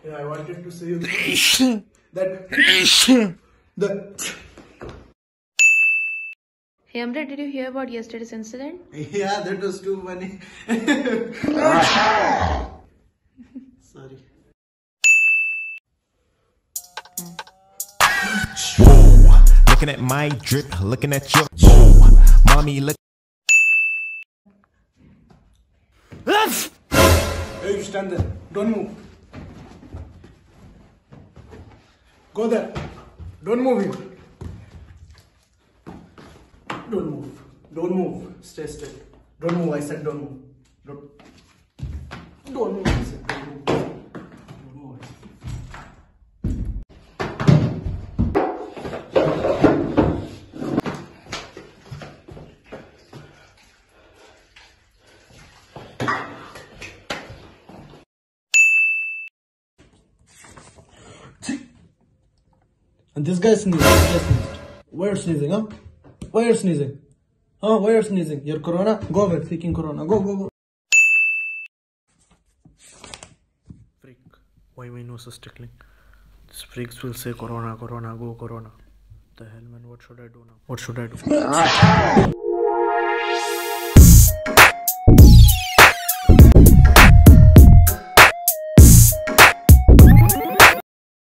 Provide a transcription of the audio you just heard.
Yeah, I wanted to say you that Hey Amrit, did you hear about yesterday's incident? yeah, that was too funny. Sorry. Whoa, looking at my drip, looking at your whoa, mommy look. Hey, you stand there. Don't move. Go there. Don't move him. Don't move. Don't move. Stay still. Don't move. I said don't move. Don't move. I said don't move. Don't move. And this guy sneezed. Why are you sneezing, huh? Why are you sneezing? Huh? Why are you sneezing? Your corona? Go away, freaking corona. Go. Freak. Why my nose is tickling? These freaks will say corona, go corona. The hell, man, what should I do now?